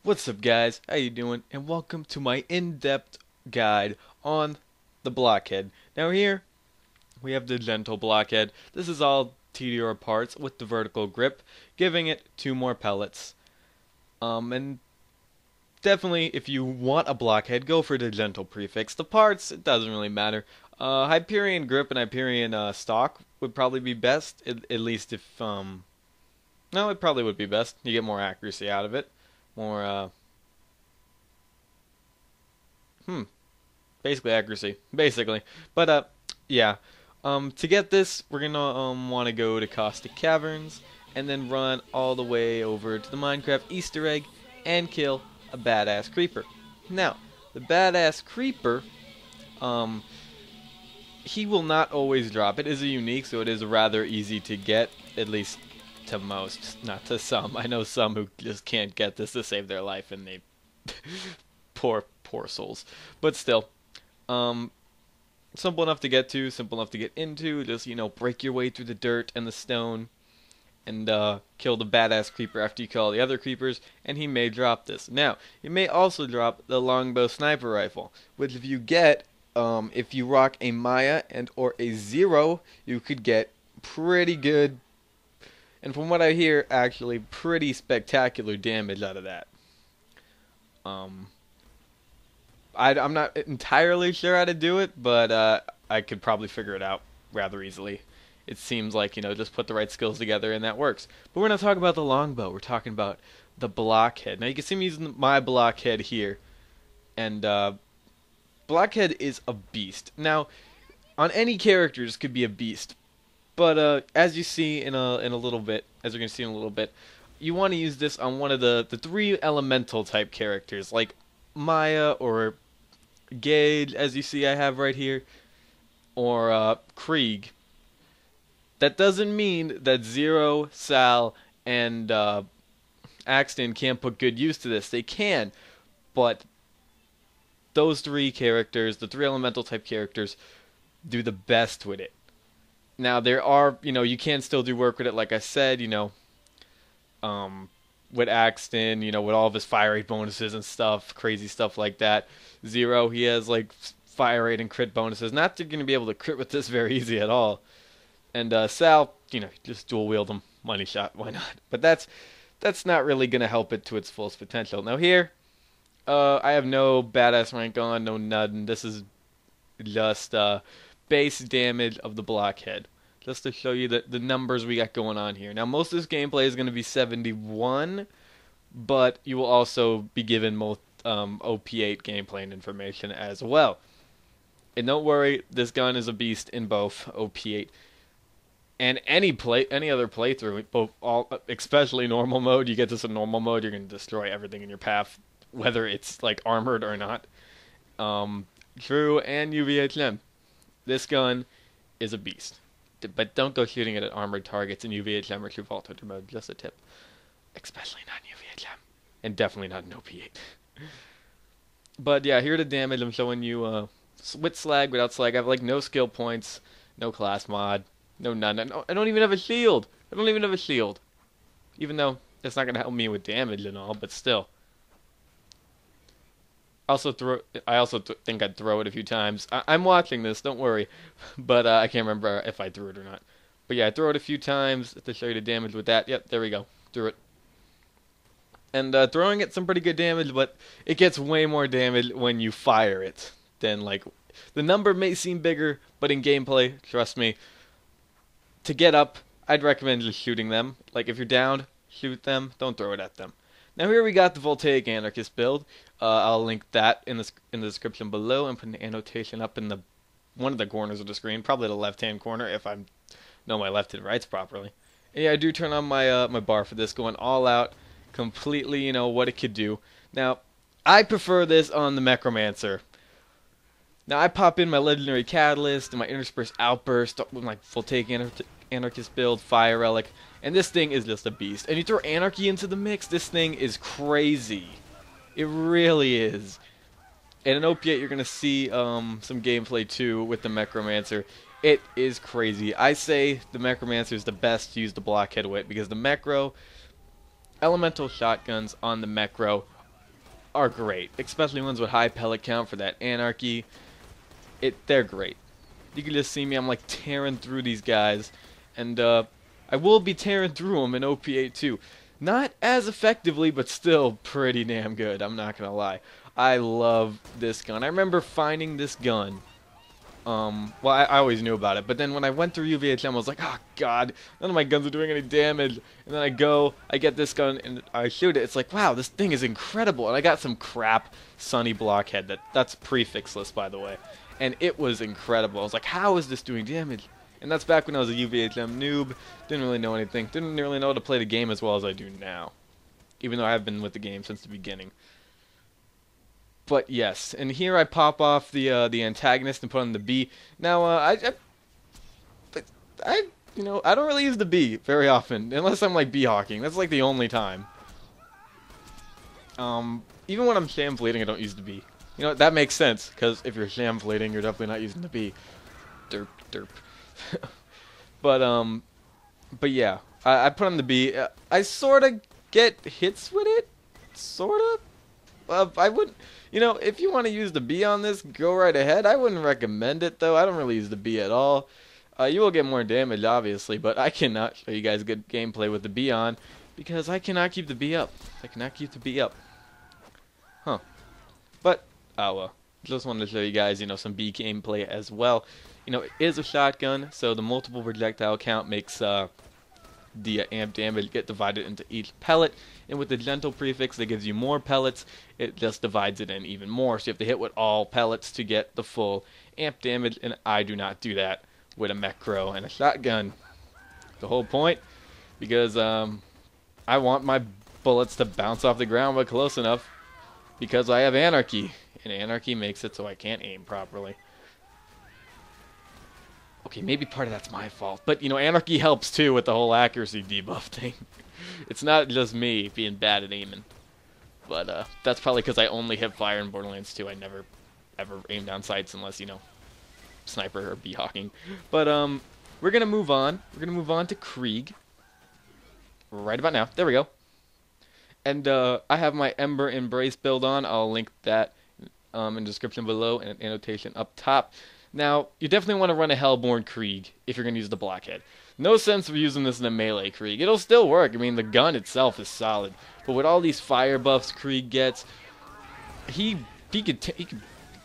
What's up guys, how you doing, and welcome to my in-depth guide on the Blockhead. Now here, we have the gentle Blockhead. This is all Tediore parts with the vertical grip, giving it 2 more pellets. And definitely, if you want a Blockhead, go for the gentle prefix. The parts, it doesn't really matter. Hyperion grip and Hyperion stock would probably be best, at least if, no, it probably would be best. You get more accuracy out of it. More, basically accuracy, basically. But yeah. To get this, we're gonna want to go to Caustic Caverns and then run all the way over to the Minecraft Easter egg and kill a badass creeper. Now, the badass creeper, he will not always drop. It is a unique, so it is rather easy to get, at least to most, not to some. I know some who just can't get this to save their life, and they poor souls. But still, simple enough to get to, simple enough to get into. Just break your way through the dirt and the stone, and kill the badass creeper after you kill all the other creepers. And he may drop this. Now, he may also drop the longbow sniper rifle, which if you get, if you rock a Maya and or a 0, you could get pretty good. And from what I hear, actually pretty spectacular damage out of that. I'm not entirely sure how to do it, but I could probably figure it out rather easily. It seems like, just put the right skills together and that works. But we're not talking about the longbow, we're talking about the Blockhead. Now you can see me using my Blockhead here. And Blockhead is a beast. Now, on any characters could be a beast. But as you see in a little bit, as you're gonna see in a little bit, you want to use this on one of the 3 elemental type characters, like Maya or Gage, as you see I have right here, or Krieg. That doesn't mean that Zero, Sal, and Axton can't put good use to this. They can, but those 3 characters, the 3 elemental type characters, do the best with it. Now, there are, you can still do work with it, like I said, with Axton, with all of his fire rate bonuses and stuff, crazy stuff like that. Zero, he has, like, fire rate and crit bonuses. Not going to be able to crit with this very easy at all. And Sal, just dual wield him, money shot, why not? But that's not really going to help it to its fullest potential. Now here, I have no badass rank on, no nothing. This is just, base damage of the Blockhead, just to show you the numbers we got going on here. Now, most of this gameplay is going to be 71, but you will also be given most OP8 gameplay and information as well. And don't worry, this gun is a beast in both OP8 and any other playthrough, especially normal mode. You get this in normal mode, you're going to destroy everything in your path, whether it's like armored or not. True and UVHM. This gun is a beast. But don't go shooting it at armored targets in UVHM or True Vault Hunter mode. Just a tip. Especially not in UVHM. And definitely not in OP8. But yeah, here the damage. I'm showing you with slag, without slag. I have like no skill points, no class mod, no none. I don't even have a shield. I don't even have a shield. Even though it's not going to help me with damage and all, but still. I also think I'd throw it a few times. I'm watching this, don't worry. But I can't remember if I threw it or not. But yeah, I throw it a few times to show you the damage with that. Yep, there we go. Threw it. And throwing it some pretty good damage, but it gets way more damage when you fire it. Then, like, the number may seem bigger, but in gameplay, trust me, to get up, I'd recommend just shooting them. Like, if you're down, shoot them. Don't throw it at them. Now here we got the Voltaic Anarchist build. I'll link that in the description below and put an annotation up in one of the corners of the screen, probably the left-hand corner if I know my left and rights properly. And yeah, I do turn on my my bar for this, going all out, completely, what it could do. Now, I prefer this on the Necromancer. Now I pop in my Legendary Catalyst and my Interspersed Outburst with my Voltaic Anarchist build, Fire Relic, and this thing is just a beast. And you throw Anarchy into the mix, this thing is crazy. It really is. And in OP8, you're going to see some gameplay too with the Necromancer. It is crazy. I say the Necromancer is the best to use the Blockhead with, because the Mecro, elemental shotguns on the Mecro are great, especially ones with high pellet count for that anarchy. They're great. You can just see me, I'm like tearing through these guys, and I will be tearing through them in OP8 too. Not as effectively, but still pretty damn good, I'm not gonna lie. I love this gun. I remember finding this gun. Well, I always knew about it, but then when I went through UVHM, I was like, oh god, none of my guns are doing any damage. And then I get this gun, and I shoot it. It's like, wow, this thing is incredible. And I got some crap Sunny Blockhead. That's prefixless, by the way. And it was incredible. I was like, how is this doing damage? And that's back when I was a UVHM noob. Didn't really know anything. Didn't really know how to play the game as well as I do now. Even though I have been with the game since the beginning. But yes, and here I pop off the antagonist and put on the B. Now I don't really use the B very often unless I'm like B hawking. That's like the only time. Even when I'm sham fleeting, I don't use the B. You know that makes sense because if you're sham fleeting, you're definitely not using the B. Derp derp. But yeah, I put on the B. I sort of get hits with it, sort of. I wouldn't. You know, if you want to use the B on this, go right ahead. I wouldn't recommend it, though. I don't really use the B at all. You will get more damage, obviously, but I cannot show you guys good gameplay with the B on because I cannot keep the B up. I cannot keep the B up. Huh. But, oh well. Just wanted to show you guys, some B gameplay as well. It is a shotgun, so the multiple projectile count makes the amp damage get divided into each pellet, and with the gentle prefix that gives you more pellets, it just divides it in even more, so you have to hit with all pellets to get the full amp damage, and I do not do that with a Mecro and a shotgun. The whole point, because I want my bullets to bounce off the ground but close enough, because I have anarchy, and anarchy makes it so I can't aim properly. Okay, maybe part of that's my fault, but anarchy helps too with the whole accuracy debuff thing. It's not just me being bad at aiming, but that's probably because I only hip fire in Borderlands 2. I never ever aim down sights unless sniper or b-hawking. But we're gonna move on. We're gonna move on to Krieg right about now. There we go. And I have my Ember Embrace build on. I'll link that in the description below and an annotation up top. Now, you definitely want to run a Hellborn Krieg if you're going to use the Blockhead. No sense of using this in a melee Krieg. It'll still work. I mean, the gun itself is solid. But with all these fire buffs Krieg gets, he could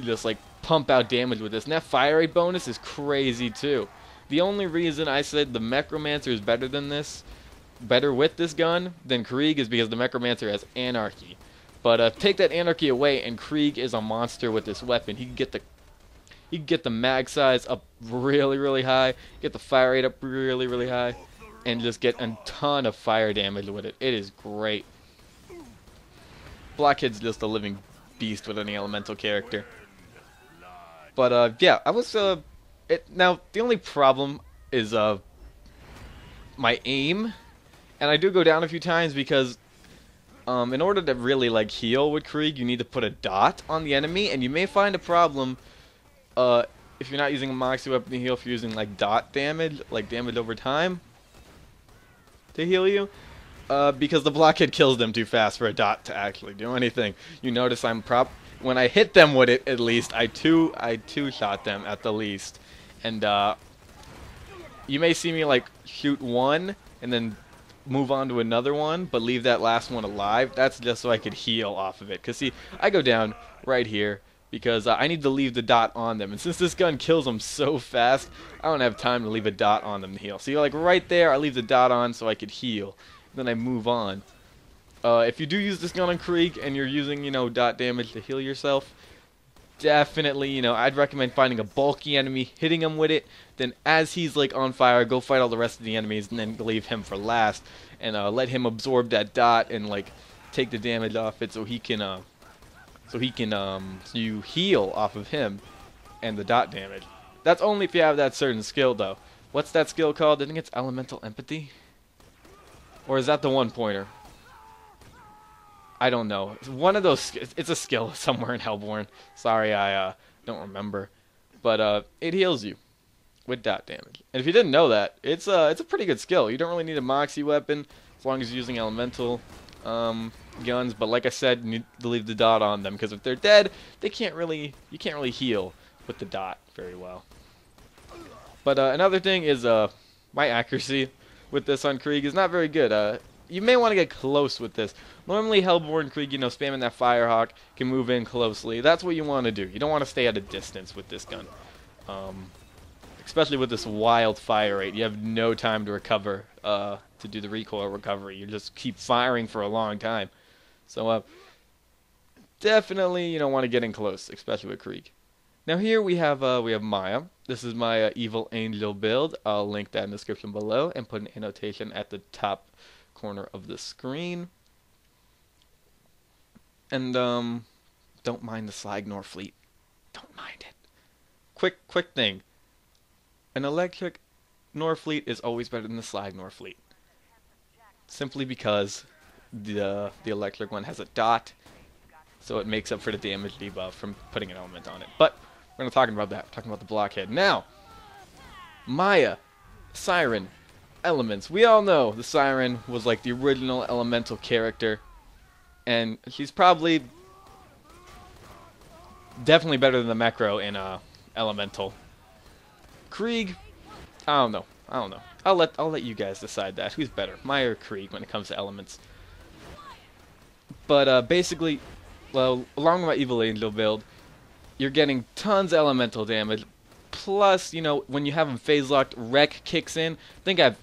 just, like, pump out damage with this. And that fire rate bonus is crazy, too. The only reason I said the Necromancer is better with this gun than Krieg is because the Necromancer has Anarchy. But take that Anarchy away, and Krieg is a monster with this weapon. He can get the mag size up really, really high, get the fire rate up really, really high, and just get a ton of fire damage with it. It is great. Blockhead's just a living beast with any elemental character. But yeah, I was now the only problem is my aim, and I do go down a few times because in order to really like heal with Krieg, you need to put a dot on the enemy, and you may find a problem if you're not using a moxie weapon to heal, if you're using like dot damage, like damage over time to heal you, because the Blockhead kills them too fast for a dot to actually do anything. You notice when I hit them with it, at least I two-shot them at the least, and you may see me like shoot one and then move on to another one, but leave that last one alive. That's just so I could heal off of it. Cause see, I go down right here because I need to leave the dot on them, and since this gun kills them so fast, I don't have time to leave a dot on them to heal. So you're like right there, I leave the dot on so I could heal. Then I move on. If you do use this gun on Krieg and you're using, dot damage to heal yourself, definitely, I'd recommend finding a bulky enemy, hitting him with it, then as he's like on fire, go fight all the rest of the enemies, and then leave him for last, and let him absorb that dot and like take the damage off it, so you heal off of him and the dot damage. That's only if you have that certain skill, though. What's that skill called? I think it's Elemental Empathy, or is that the one pointer? I don't know. It's one of those. It's a skill somewhere in Hellborn. Sorry, I don't remember. But it heals you with dot damage. And if you didn't know that, it's a pretty good skill. You don't really need a moxie weapon as long as you're using elemental. guns, but like I said, you need to leave the dot on them, because if they're dead, you can't really heal with the dot very well. But another thing is my accuracy with this on Krieg is not very good. You may want to get close with this. Normally Hellborn Krieg, spamming that Firehawk can move in closely. That's what you want to do. You don't want to stay at a distance with this gun. Especially with this wild fire rate. You have no time to recover, to do the recoil recovery. You just keep firing for a long time. So definitely you don't want to get in close, especially with Krieg. Now here we have Maya. This is my Evil Angel build. I'll link that in the description below and put an annotation at the top corner of the screen. And don't mind the Slag Nor fleet. Don't mind it. Quick thing. An electric Nor fleet is always better than the Slag Nor fleet. Simply because the electric one has a dot, so it makes up for the damage debuff from putting an element on it. But we're not talking about that. We're talking about the Blockhead. Now, Maya, Siren, elements. We all know the Siren was like the original elemental character, and she's probably definitely better than the Macro in elemental. Krieg, I don't know. I'll let you guys decide that. Who's better, Maya or Krieg, when it comes to elements? But basically, well, along with my Evil Angel build, you're getting tons of elemental damage. Plus, when you have them phase locked, Wreck kicks in. I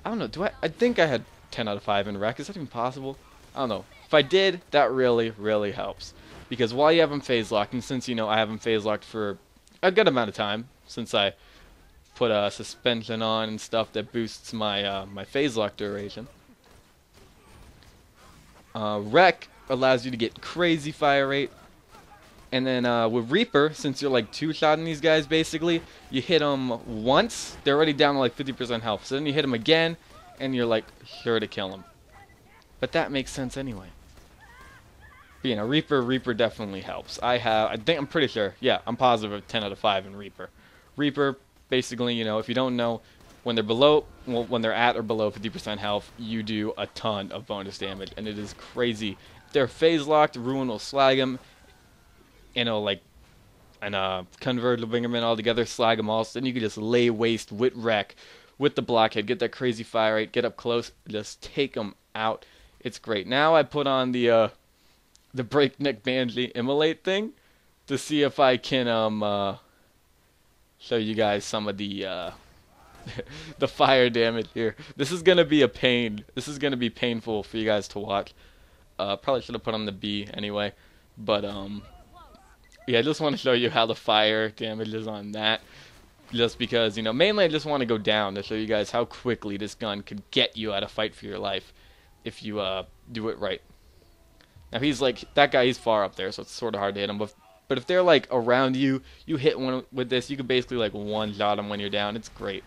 don't know. I think I had 10 out of 5 in Wreck. Is that even possible? I don't know. If I did, that really helps. Because while you have them phase locked, and since I have them phase locked for a good amount of time, since I put a suspension on and stuff that boosts my my phase lock duration. Wreck allows you to get crazy fire rate. And then with Reaper, since you're like two-shotting these guys basically, you hit them once, they're already down to like 50% health. So then you hit them again, and you're like sure to kill them. But that makes sense anyway. But, Reaper definitely helps. I'm pretty sure, yeah, I'm positive of 10 out of 5 in Reaper. Reaper, basically, if you don't know, when they're at or below 50% health, you do a ton of bonus damage, and it is crazy. If they're phase locked, Ruin will slag them. Convert to bring them in all together, slag them all, so then you can just lay waste with Wreck, with the Blockhead, get that crazy fire rate, get up close, just take them out. It's great. Now I put on the Breakneck Banshee Immolate thing to see if I can show you guys some of the the fire damage here. This is gonna be a pain. This is gonna be painful for you guys to watch. Probably should have put on the B anyway, but yeah, I just want to show you how the fire damage is on that. Just because, mainly I just want to go down to show you guys how quickly this gun could get you out of fight for your life if you do it right. Now that guy, he's far up there, so it's sort of hard to hit him. But if they're like around you, you hit one with this, you can basically like one-shot them when you're down. It's great.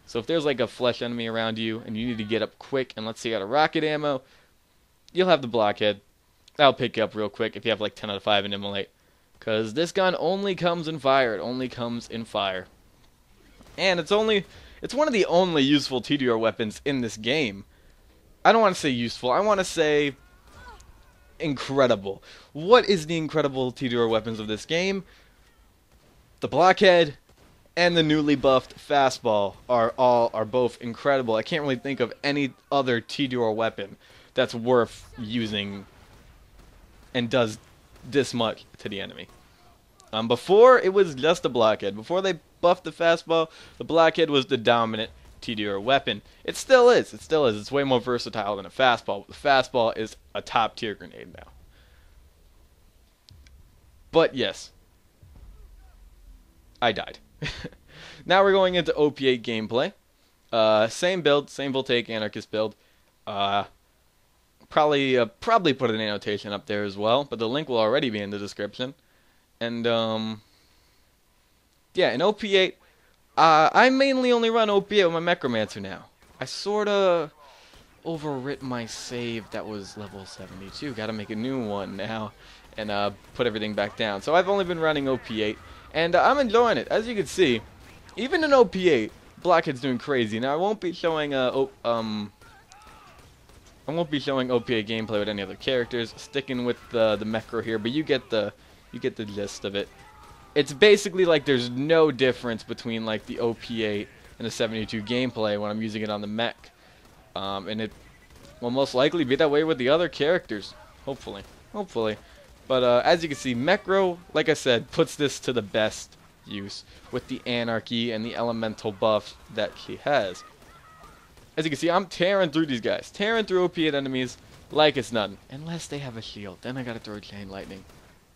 So if there's like a flesh enemy around you and you need to get up quick, and let's say you got a rocket ammo, you'll have the Blockhead. That'll pick you up real quick if you have like 10 out of 5 in Immolate. Because this gun only comes in fire. It only comes in fire. And it's one of the only useful Tediore weapons in this game. I don't want to say useful. I want to say incredible. What is the incredible Tediore weapons of this game? The Blockhead and the newly buffed Fastball are both incredible. I can't really think of any other Tediore weapon that's worth using and does this much to the enemy. Before, it was just the Blockhead. Before they buffed the Fastball, the Blockhead was the dominant Tediore weapon. It still is. It's way more versatile than a Fastball. The Fastball is a top tier grenade now. But yes, I died. Now we're going into OP8 gameplay. Same build, same Voltaic Anarchist build. Probably put an annotation up there as well, but the link will already be in the description. And yeah, in OP8, I mainly only run OP8 with my Necromancer now. I sorta overwrit my save that was level 72. Gotta make a new one now and put everything back down. So I've only been running OP8, and I'm enjoying it. As you can see, even in OP8, Blockhead's doing crazy. Now I won't be showing I won't be showing OPA gameplay with any other characters, sticking with the Mecro here, but you get the gist of it. It's basically like there's no difference between like the OP8 and the 72 gameplay when I'm using it on the mech. And it will most likely be that way with the other characters. Hopefully. Hopefully. But as you can see, Mecro, like I said, puts this to the best use with the anarchy and the elemental buff that he has. As you can see, I'm tearing through these guys. Tearing through OP8 enemies like it's nothing. Unless they have a shield. Then I gotta throw Chain Lightning.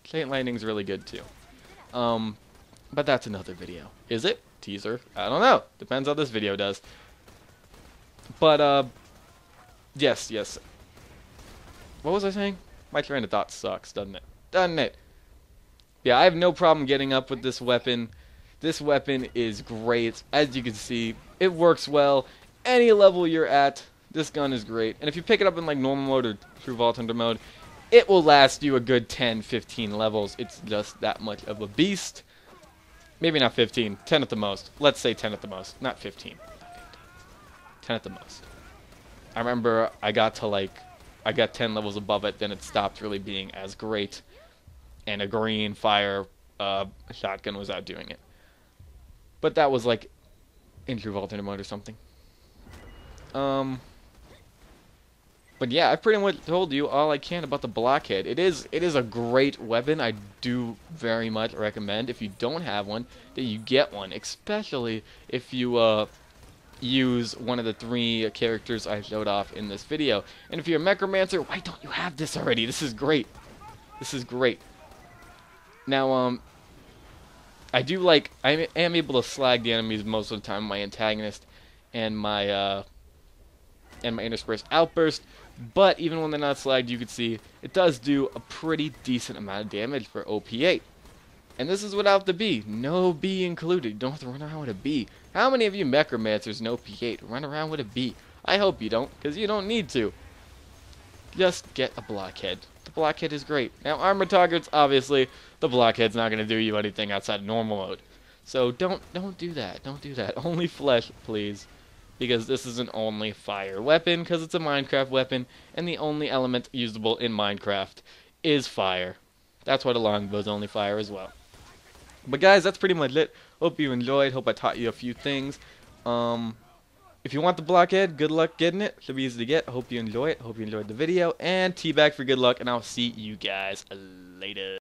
Chain Lightning's really good too. But that's another video. Is it? Teaser? I don't know. Depends how this video does. But, yes. What was I saying? My train of thought sucks, doesn't it? Doesn't it? Yeah, I have no problem getting up with this weapon. This weapon is great. As you can see, it works well. Any level you're at, this gun is great. And if you pick it up in like normal mode or True Vault Hunter mode, it will last you a good 10, 15 levels. It's just that much of a beast. Maybe not 15, 10 at the most. Let's say 10 at the most, not 15. 10 at the most. I remember I got 10 levels above it, then it stopped really being as great. And a green fire shotgun was out doing it. But that was like in True Vault Hunter mode or something. But yeah, I pretty much told you all I can about the Blockhead. It is a great weapon. I do very much recommend, if you don't have one, that you get one. Especially if you use one of the 3 characters I showed off in this video. And if you're a Necromancer, why don't you have this already? This is great. This is great. Now, I am able to slag the enemies most of the time, my antagonist and my interspersed outburst. But even when they're not slagged, you can see it does do a pretty decent amount of damage for OP8. And this is without the B. No B included. You don't have to run around with a B. How many of you Necromancers in OP8 run around with a B? I hope you don't, because you don't need to. Just get a Blockhead. The Blockhead is great. Now, armor targets, obviously, the Blockhead's not going to do you anything outside of normal mode. So don't do that. Don't do that. Only flesh, please. Because this is an only fire weapon, because it's a Minecraft weapon, and the only element usable in Minecraft is fire. That's why the longbow's only fire as well. But guys, that's pretty much it. Hope you enjoyed. Hope I taught you a few things. If you want the Blockhead, good luck getting it. Should be easy to get. I hope you enjoy it. Hope you enjoyed the video. And teabag for good luck, and I'll see you guys later.